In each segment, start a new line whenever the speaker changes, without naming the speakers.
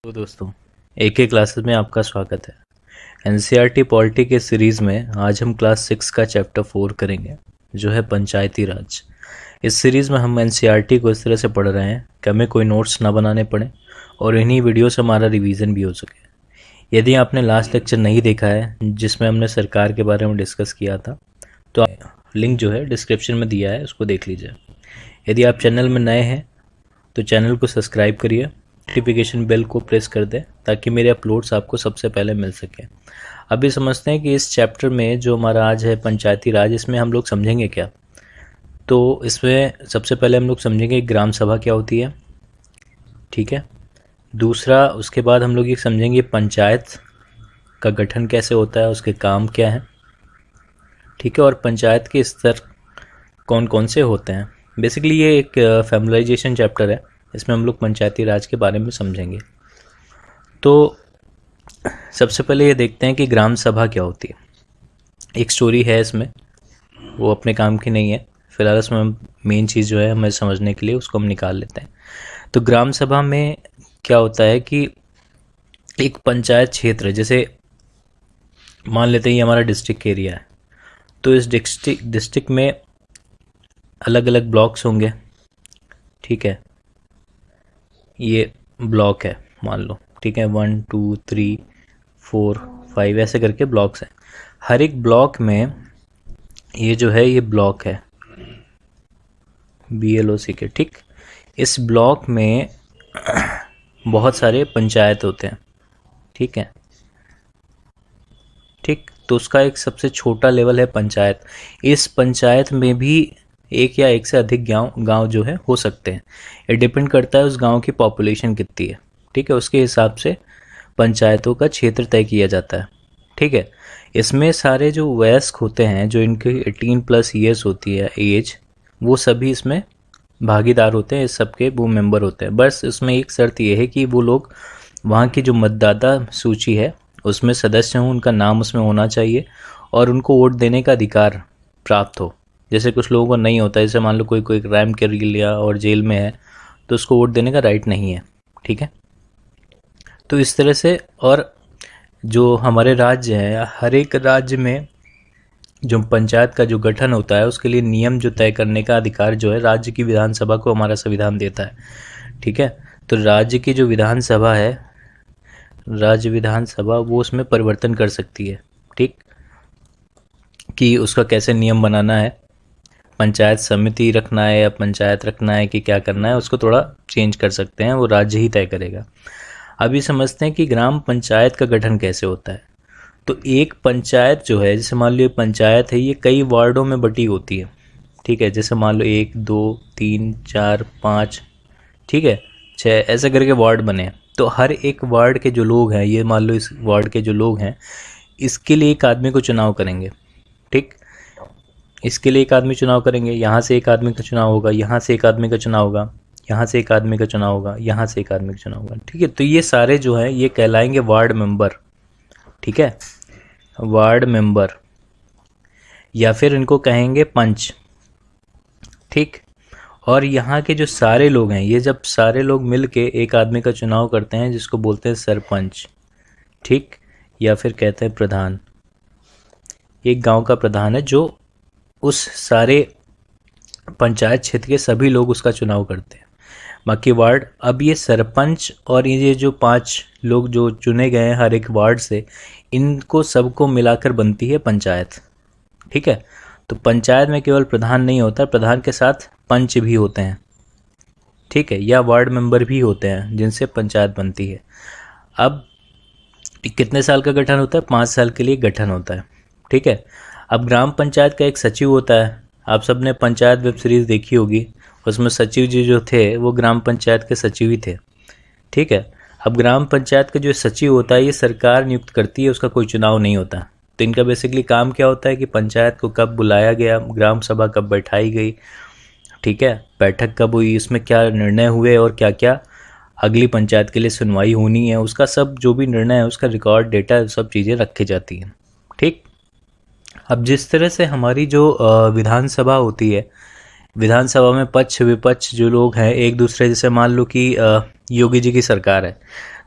तो दोस्तों, एक क्लासेस में आपका स्वागत है। एनसीईआरटी पॉलिटी के सीरीज़ में आज हम क्लास 6 का चैप्टर 4 करेंगे, जो है पंचायती राज। इस सीरीज़ में हम एनसीईआरटी को इस तरह से पढ़ रहे हैं कि हमें कोई नोट्स ना बनाने पड़े और इन्हीं वीडियो से हमारा रिवीजन भी हो सके। यदि आपने लास्ट लेक्चर नहीं देखा है जिसमें हमने सरकार के बारे में डिस्कस किया था, तो लिंक जो है डिस्क्रिप्शन में दिया है, उसको देख लीजिए। यदि आप चैनल में नए हैं तो चैनल को सब्सक्राइब करिए, नोटिफिकेशन बेल को प्रेस कर दें ताकि मेरे अपलोड्स आपको सबसे पहले मिल सके। अभी समझते हैं कि इस चैप्टर में जो हमारा आज है पंचायती राज, इसमें हम लोग समझेंगे क्या। तो इसमें सबसे पहले हम लोग समझेंगे ग्राम सभा क्या होती है, ठीक है। दूसरा, उसके बाद हम लोग ये समझेंगे पंचायत का गठन कैसे होता है, उसके काम क्या हैं, ठीक है। और पंचायत के स्तर कौन कौन से होते हैं। बेसिकली ये एक फैमिलाइजेशन चैप्टर है, इसमें हम लोग पंचायती राज के बारे में समझेंगे। तो सबसे पहले ये देखते हैं कि ग्राम सभा क्या होती है। एक स्टोरी है इसमें, वो अपने काम की नहीं है, फिलहाल इसमें मेन चीज़ जो है हमें समझने के लिए उसको हम निकाल लेते हैं। तो ग्राम सभा में क्या होता है कि एक पंचायत क्षेत्र, जैसे मान लेते हैं ये हमारा डिस्ट्रिक्ट एरिया है, तो इस डिस्ट्रिक्ट में अलग अलग ब्लॉक्स होंगे, ठीक है। ये ब्लॉक है मान लो, ठीक है, 1 2 3 4 5 ऐसे करके ब्लॉक्स हैं। हर एक ब्लॉक में ये जो है ये ब्लॉक है BLOC के, ठीक। इस ब्लॉक में बहुत सारे पंचायत होते हैं, ठीक है, ठीक। तो उसका एक सबसे छोटा लेवल है पंचायत। इस पंचायत में भी एक या एक से अधिक गांव जो है हो सकते हैं। ये डिपेंड करता है उस गांव की पॉपुलेशन कितनी है, ठीक है, उसके हिसाब से पंचायतों का क्षेत्र तय किया जाता है, ठीक है। इसमें सारे जो वयस्क होते हैं, जो इनकी 18+ ईयर्स होती है एज, वो सभी इसमें भागीदार होते हैं, इस सबके वो मेंबर होते हैं। बस इसमें एक शर्त ये है कि वो लोग वहाँ की जो मतदाता सूची है उसमें सदस्य हों, उनका नाम उसमें होना चाहिए और उनको वोट देने का अधिकार प्राप्त हो। जैसे कुछ लोगों को नहीं होता, जैसे मान लो कोई क्राइम कर लिया और जेल में है तो उसको वोट देने का राइट नहीं है, ठीक है। तो इस तरह से, और जो हमारे राज्य हैं, हर एक राज्य में जो पंचायत का जो गठन होता है उसके लिए नियम जो तय करने का अधिकार जो है राज्य की विधानसभा को हमारा संविधान देता है, ठीक है। तो राज्य की जो विधानसभा है, राज्य विधानसभा, वो उसमें परिवर्तन कर सकती है, ठीक, कि उसका कैसे नियम बनाना है, पंचायत समिति रखना है या पंचायत रखना है कि क्या करना है, उसको थोड़ा चेंज कर सकते हैं, वो राज्य ही तय करेगा। अभी समझते हैं कि ग्राम पंचायत का गठन कैसे होता है। तो एक पंचायत जो है, जैसे मान लो पंचायत है, ये कई वार्डों में बटी होती है, ठीक है। जैसे मान लो 1 2 3 4 5, ठीक है, 6 ऐसे करके वार्ड बने। तो हर एक वार्ड के जो लोग हैं, ये मान लो इस वार्ड के जो लोग हैं, इसके लिए एक आदमी को चुनाव करेंगे, ठीक। इसके लिए एक आदमी चुनाव करेंगे, यहाँ से एक आदमी का चुनाव होगा, यहाँ से एक आदमी का चुनाव होगा, यहाँ से एक आदमी का चुनाव होगा, यहाँ से एक आदमी का चुनाव होगा, ठीक है। तो ये सारे जो हैं ये कहलाएंगे वार्ड मेंबर, ठीक है, वार्ड मेंबर, या फिर इनको कहेंगे पंच, ठीक। और यहाँ के जो सारे लोग हैं, ये जब सारे लोग मिल के एक आदमी का चुनाव करते हैं, जिसको बोलते हैं सरपंच, ठीक, या फिर कहते हैं प्रधान। एक गांव का प्रधान है जो उस सारे पंचायत क्षेत्र के सभी लोग उसका चुनाव करते हैं। बाकी वार्ड, अब ये सरपंच और ये जो 5 लोग जो चुने गए हैं हर एक वार्ड से, इनको सबको मिलाकर बनती है पंचायत, ठीक है। तो पंचायत में केवल प्रधान नहीं होता, प्रधान के साथ पंच भी होते हैं, ठीक है, या वार्ड मेंबर भी होते हैं जिनसे पंचायत बनती है। अब कितने साल का गठन होता है? 5 साल के लिए गठन होता है, ठीक है। अब ग्राम पंचायत का एक सचिव होता है। आप सब ने पंचायत वेब सीरीज़ देखी होगी, उसमें सचिव जी जो थे वो ग्राम पंचायत के सचिव ही थे, ठीक है। अब ग्राम पंचायत का जो सचिव होता है ये सरकार नियुक्त करती है, उसका कोई चुनाव नहीं होता। तो इनका बेसिकली काम क्या होता है कि पंचायत को कब बुलाया गया, ग्राम सभा कब बैठाई गई, ठीक है, बैठक कब हुई, इसमें क्या निर्णय हुए और क्या क्या अगली पंचायत के लिए सुनवाई होनी है, उसका सब जो भी निर्णय है उसका रिकॉर्ड, डेटा, सब चीज़ें रखी जाती हैं, ठीक। अब जिस तरह से हमारी जो विधानसभा होती है, विधानसभा में पक्ष विपक्ष जो लोग हैं एक दूसरे, जैसे मान लो कि योगी जी की सरकार है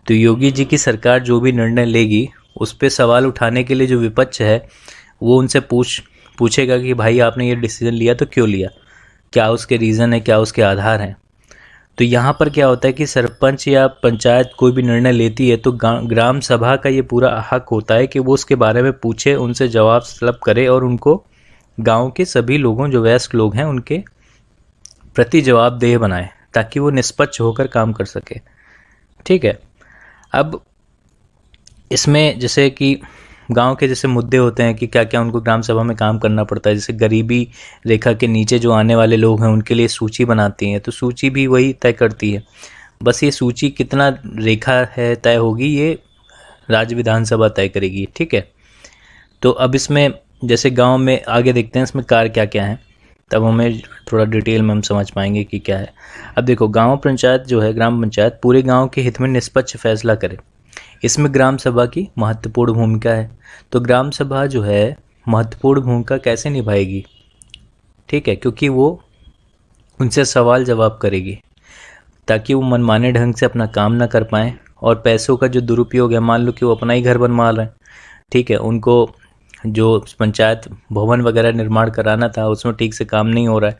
तो योगी जी की सरकार जो भी निर्णय लेगी उस पर सवाल उठाने के लिए जो विपक्ष है वो उनसे पूछेगा कि भाई आपने ये डिसीजन लिया तो क्यों लिया, क्या उसके रीज़न है, क्या उसके आधार हैं। तो यहाँ पर क्या होता है कि सरपंच या पंचायत कोई भी निर्णय लेती है तो ग्राम सभा का ये पूरा हक होता है कि वो उसके बारे में पूछे, उनसे जवाब तलब करे और उनको गांव के सभी लोगों जो वयस्क लोग हैं उनके प्रति जवाबदेह बनाए ताकि वो निष्पक्ष होकर काम कर सके। ठीक है। अब इसमें जैसे कि गांव के जैसे मुद्दे होते हैं कि क्या क्या उनको ग्राम सभा में काम करना पड़ता है। जैसे गरीबी रेखा के नीचे जो आने वाले लोग हैं उनके लिए सूची बनाती हैं, तो सूची भी वही तय करती है। बस ये सूची कितना रेखा है तय होगी ये राज्य विधानसभा तय करेगी। ठीक है। तो अब इसमें जैसे गांव में आगे देखते हैं इसमें कार्य क्या क्या है, तब हमें थोड़ा डिटेल में हम समझ पाएंगे कि क्या है। अब देखो, गांव पंचायत जो है, ग्राम पंचायत पूरे गांव के हित में निष्पक्ष फैसला करे। इसमें ग्राम सभा की महत्वपूर्ण भूमिका है। तो ग्राम सभा जो है महत्वपूर्ण भूमिका कैसे निभाएगी? ठीक है, क्योंकि वो उनसे सवाल जवाब करेगी ताकि वो मनमाने ढंग से अपना काम ना कर पाएँ। और पैसों का जो दुरुपयोग है, मान लो कि वो अपना ही घर बनवा रहे हैं, ठीक है, उनको जो पंचायत भवन वगैरह निर्माण कराना था उसमें ठीक से काम नहीं हो रहा है।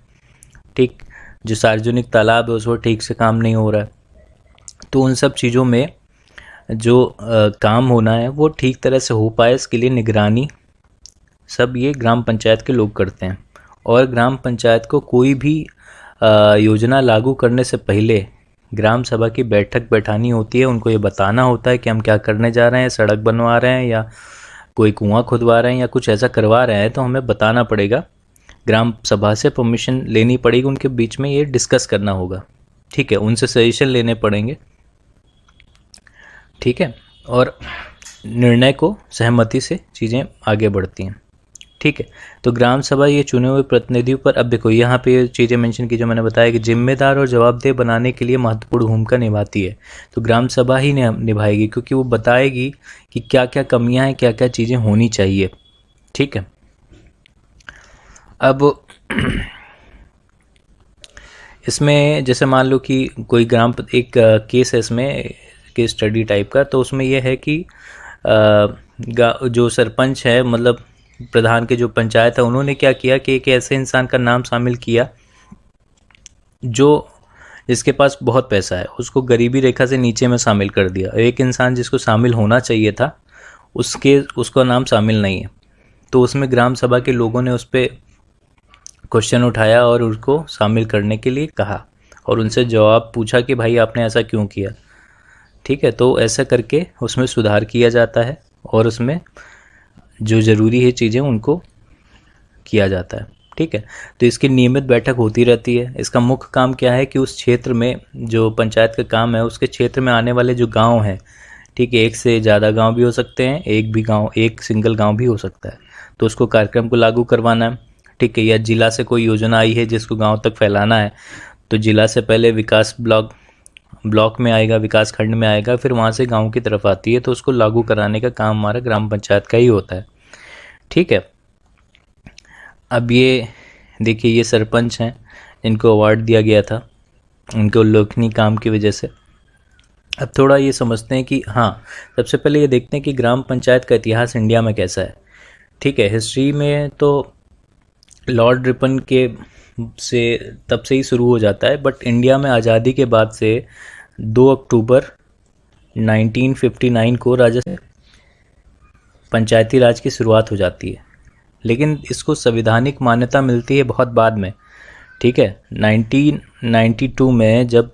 ठीक, जो सार्वजनिक तालाब है उसमें ठीक से काम नहीं हो रहा है। तो उन सब चीज़ों में जो काम होना है वो ठीक तरह से हो पाए, इसके लिए निगरानी सब ये ग्राम पंचायत के लोग करते हैं। और ग्राम पंचायत को कोई भी योजना लागू करने से पहले ग्राम सभा की बैठक बैठानी होती है। उनको ये बताना होता है कि हम क्या करने जा रहे हैं, सड़क बनवा रहे हैं या कोई कुआं खुदवा रहे हैं या कुछ ऐसा करवा रहे हैं, तो हमें बताना पड़ेगा, ग्राम सभा से परमिशन लेनी पड़ेगी, उनके बीच में ये डिस्कस करना होगा। ठीक है, उनसे सजेशन लेने पड़ेंगे। ठीक है, और निर्णय को सहमति से चीज़ें आगे बढ़ती हैं। ठीक है, तो ग्राम सभा ये चुने हुए प्रतिनिधियों पर, अब देखो यहाँ पे ये चीज़ें मेंशन की जो मैंने बताया कि जिम्मेदार और जवाबदेह बनाने के लिए महत्वपूर्ण भूमिका निभाती है। तो ग्राम सभा ही निभाएगी क्योंकि वो बताएगी कि क्या क्या कमियां हैं, क्या क्या चीज़ें होनी चाहिए। ठीक है। अब इसमें जैसे मान लो कि कोई एक केस है, इसमें केस स्टडी टाइप का, तो उसमें यह है कि जो सरपंच है, मतलब प्रधान के जो पंचायत है, उन्होंने क्या किया कि एक ऐसे इंसान का नाम शामिल किया जिसके पास बहुत पैसा है, उसको गरीबी रेखा से नीचे में शामिल कर दिया। एक इंसान जिसको शामिल होना चाहिए था उसका नाम शामिल नहीं है। तो उसमें ग्राम सभा के लोगों ने उस पर क्वेश्चन उठाया और उसको शामिल करने के लिए कहा और उनसे जवाब पूछा कि भाई आपने ऐसा क्यों किया। ठीक है, तो ऐसा करके उसमें सुधार किया जाता है और उसमें जो ज़रूरी है चीज़ें उनको किया जाता है। ठीक है, तो इसकी नियमित बैठक होती रहती है। इसका मुख्य काम क्या है कि उस क्षेत्र में जो पंचायत का काम है, उसके क्षेत्र में आने वाले जो गांव हैं, ठीक है, एक से ज़्यादा गांव भी हो सकते हैं, एक सिंगल गांव भी हो सकता है, तो उसको कार्यक्रम को लागू करवाना है। ठीक है, या जिला से कोई योजना आई है जिसको गाँव तक फैलाना है, तो जिला से पहले विकास ब्लॉक में आएगा, विकास खंड में आएगा, फिर वहाँ से गांव की तरफ आती है, तो उसको लागू कराने का काम हमारा ग्राम पंचायत का ही होता है। ठीक है, अब ये देखिए, ये सरपंच हैं जिनको अवार्ड दिया गया था उनके उल्लेखनीय काम की वजह से। अब थोड़ा ये समझते हैं कि हाँ, सबसे पहले ये देखते हैं कि ग्राम पंचायत का इतिहास इंडिया में कैसा है। ठीक है, हिस्ट्री में तो लॉर्ड रिपन के तब से ही शुरू हो जाता है, बट इंडिया में आज़ादी के बाद से 2 अक्टूबर 1959 को पंचायती राज की शुरुआत हो जाती है, लेकिन इसको संवैधानिक मान्यता मिलती है बहुत बाद में। ठीक है, 1992 में जब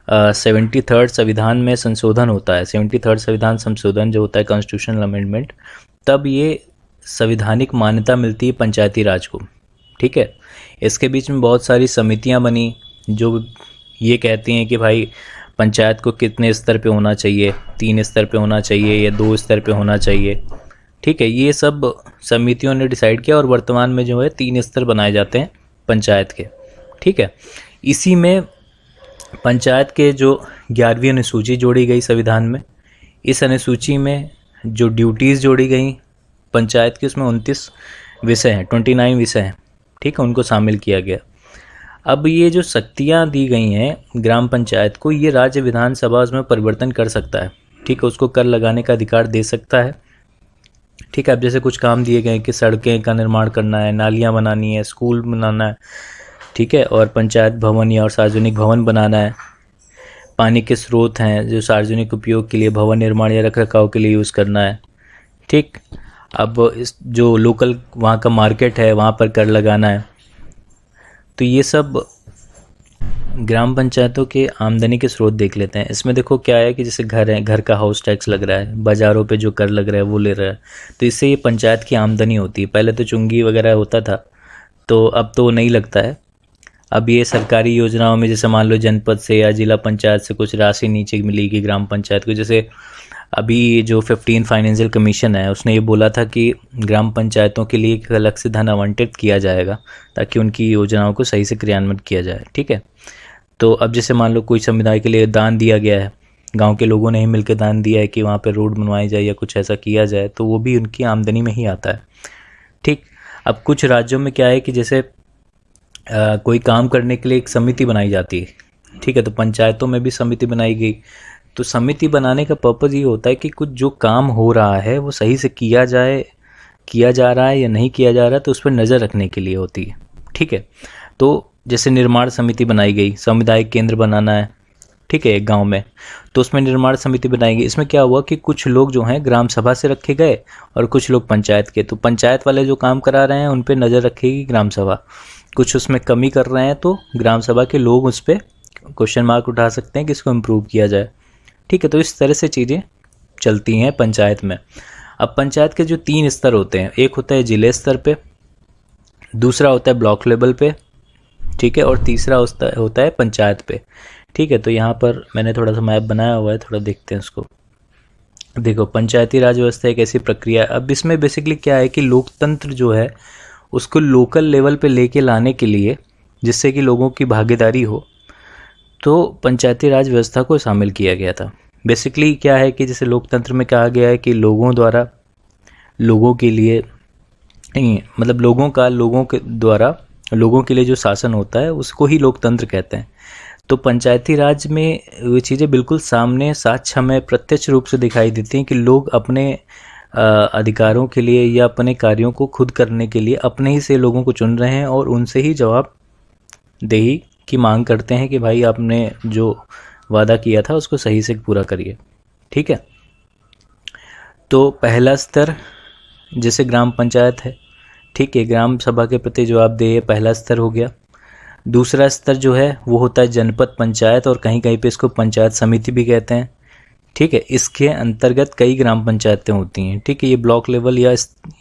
73rd संविधान में संशोधन होता है, 73rd संविधान संशोधन जो होता है, कॉन्स्टिट्यूशनल अमेंडमेंट, तब ये संवैधानिक मान्यता मिलती है पंचायती राज को। ठीक है, इसके बीच में बहुत सारी समितियां बनी जो ये कहती हैं कि भाई पंचायत को कितने स्तर पे होना चाहिए, 3 स्तर पे होना चाहिए या 2 स्तर पे होना चाहिए। ठीक है, ये सब समितियों ने डिसाइड किया और वर्तमान में जो है 3 स्तर बनाए जाते हैं पंचायत के। ठीक है, इसी में पंचायत के जो 11वीं अनुसूची जोड़ी गई संविधान में, इस अनुसूची में जो ड्यूटीज़ जोड़ी गई पंचायत की, उसमें 29 विषय हैं, 29 विषय हैं। ठीक है, उनको शामिल किया गया। अब ये जो शक्तियाँ दी गई हैं ग्राम पंचायत को, ये राज्य विधानसभा उसमें परिवर्तन कर सकता है। ठीक है, उसको कर लगाने का अधिकार दे सकता है। ठीक है, अब जैसे कुछ काम दिए गए कि सड़कें का निर्माण करना है, नालियाँ बनानी है, स्कूल बनाना है, ठीक है, और पंचायत भवन या और सार्वजनिक भवन बनाना है, पानी के स्रोत हैं जो सार्वजनिक उपयोग के लिए भवन निर्माण या रखरखाव के लिए यूज़ करना है। ठीक, अब इस जो लोकल वहाँ का मार्केट है वहाँ पर कर लगाना है। तो ये सब ग्राम पंचायतों के आमदनी के स्रोत देख लेते हैं। इसमें देखो क्या है कि जैसे घर है, घर का हाउस टैक्स लग रहा है, बाज़ारों पे जो कर लग रहा है वो ले रहा है, तो इससे ये पंचायत की आमदनी होती है। पहले तो चुंगी वगैरह होता था, तो अब तो नहीं लगता है। अब ये सरकारी योजनाओं में जैसे मान लो जनपद से या जिला पंचायत से कुछ राशि नीचे मिलेगी ग्राम पंचायत को। जैसे अभी जो 15 फाइनेंशियल कमीशन है उसने ये बोला था कि ग्राम पंचायतों के लिए एक अलग से धन आवंटित किया जाएगा ताकि उनकी योजनाओं को सही से क्रियान्वित किया जाए। ठीक है, तो अब जैसे मान लो कोई समुदाय के लिए दान दिया गया है, गांव के लोगों ने ही मिलकर दान दिया है कि वहाँ पे रोड बनवाई जाए या कुछ ऐसा किया जाए, तो वो भी उनकी आमदनी में ही आता है। ठीक, अब कुछ राज्यों में क्या है कि जैसे कोई काम करने के लिए एक समिति बनाई जाती है। ठीक है, तो पंचायतों में भी समिति बनाई गई। तो समिति बनाने का पर्पज़ ये होता है कि कुछ जो काम हो रहा है वो सही से किया जा रहा है या नहीं किया जा रहा है, तो उस पर नज़र रखने के लिए होती है। ठीक है, तो जैसे निर्माण समिति बनाई गई, सामुदायिक केंद्र बनाना है, ठीक है, एक गांव में, तो उसमें निर्माण समिति बनाई गई। इसमें क्या हुआ कि कुछ लोग जो हैं ग्राम सभा से रखे गए और कुछ लोग पंचायत के। तो पंचायत वाले जो काम करा रहे हैं उन पे नज़र रखेगी ग्राम सभा, कुछ उसमें कमी कर रहे हैं तो ग्राम सभा के लोग उस पर क्वेश्चन मार्क उठा सकते हैं कि इसको इम्प्रूव किया जाए। ठीक है, तो इस तरह से चीज़ें चलती हैं पंचायत में। अब पंचायत के जो 3 स्तर होते हैं, एक होता है जिले स्तर पे, दूसरा होता है ब्लॉक लेवल पे, ठीक है, और तीसरा होता है पंचायत पे। ठीक है, तो यहाँ पर मैंने थोड़ा सा मैप बनाया हुआ है, थोड़ा देखते हैं इसको। देखो, पंचायती राज व्यवस्था एक ऐसी प्रक्रिया है। अब इसमें बेसिकली क्या है कि लोकतंत्र जो है उसको लोकल लेवल पे लेके लाने के लिए, जिससे कि लोगों की भागीदारी हो, तो पंचायती राज व्यवस्था को शामिल किया गया था। बेसिकली क्या है कि जैसे लोकतंत्र में कहा गया है कि लोगों द्वारा लोगों के लिए नहीं, मतलब लोगों के द्वारा लोगों के लिए जो शासन होता है उसको ही लोकतंत्र कहते हैं। तो पंचायती राज में वो चीज़ें बिल्कुल सामने साक्ष्य में प्रत्यक्ष रूप से दिखाई देती हैं कि लोग अपने अधिकारों के लिए या अपने कार्यों को खुद करने के लिए अपने ही से लोगों को चुन रहे हैं और उनसे ही जवाबदेही की मांग करते हैं कि भाई आपने जो वादा किया था उसको सही से पूरा करिए। ठीक है, तो पहला स्तर जैसे ग्राम पंचायत है, ठीक है, ग्राम सभा के प्रति जवाबदेही पहला स्तर हो गया। दूसरा स्तर जो है वो होता है जनपद पंचायत, और कहीं कहीं पे इसको पंचायत समिति भी कहते हैं। ठीक है, इसके अंतर्गत कई ग्राम पंचायतें होती हैं। ठीक है, ये ब्लॉक लेवल या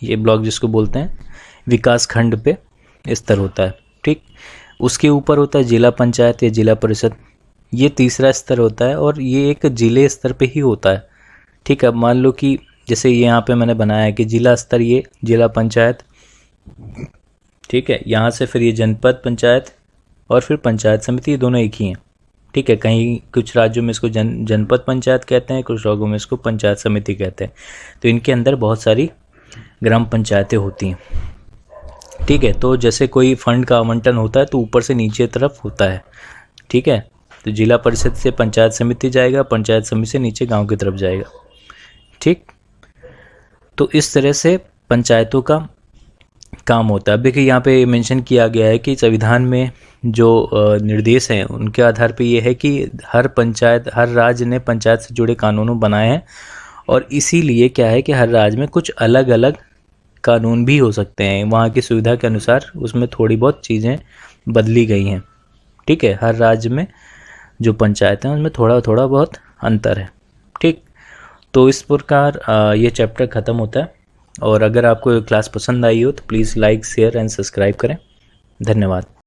ये ब्लॉक जिसको बोलते हैं विकास खंड पे स्तर होता है। ठीक, उसके ऊपर होता है जिला पंचायत या जिला परिषद, ये तीसरा स्तर होता है और ये एक जिले स्तर पे ही होता है। ठीक है, अब मान लो कि जैसे यहाँ पे मैंने बनाया है कि जिला स्तर ये जिला पंचायत, ठीक है, यहाँ से फिर ये जनपद पंचायत और फिर पंचायत समिति, ये दोनों एक ही हैं। ठीक है, कहीं कुछ राज्यों में इसको जनपद पंचायत कहते हैं, कुछ राज्यों में इसको पंचायत समिति कहते हैं। तो इनके अंदर बहुत सारी ग्राम पंचायतें होती हैं। ठीक है, तो जैसे कोई फंड का आवंटन होता है तो ऊपर से नीचे तरफ होता है। ठीक है, तो जिला परिषद से पंचायत समिति जाएगा, पंचायत समिति से नीचे गांव की तरफ जाएगा। ठीक, तो इस तरह से पंचायतों का काम होता है। अब देखिए यहाँ पे मेंशन किया गया है कि संविधान में जो निर्देश हैं उनके आधार पे ये है कि हर राज्य ने पंचायत से जुड़े कानूनों बनाए हैं, और इसीलिए क्या है कि हर राज्य में कुछ अलग अलग कानून भी हो सकते हैं, वहाँ की सुविधा के अनुसार उसमें थोड़ी बहुत चीज़ें बदली गई हैं। ठीक है, हर राज्य में जो पंचायत हैं उसमें थोड़ा थोड़ा बहुत अंतर है। ठीक, तो इस प्रकार ये चैप्टर ख़त्म होता है, और अगर आपको ये क्लास पसंद आई हो तो please like, share and subscribe करें। धन्यवाद।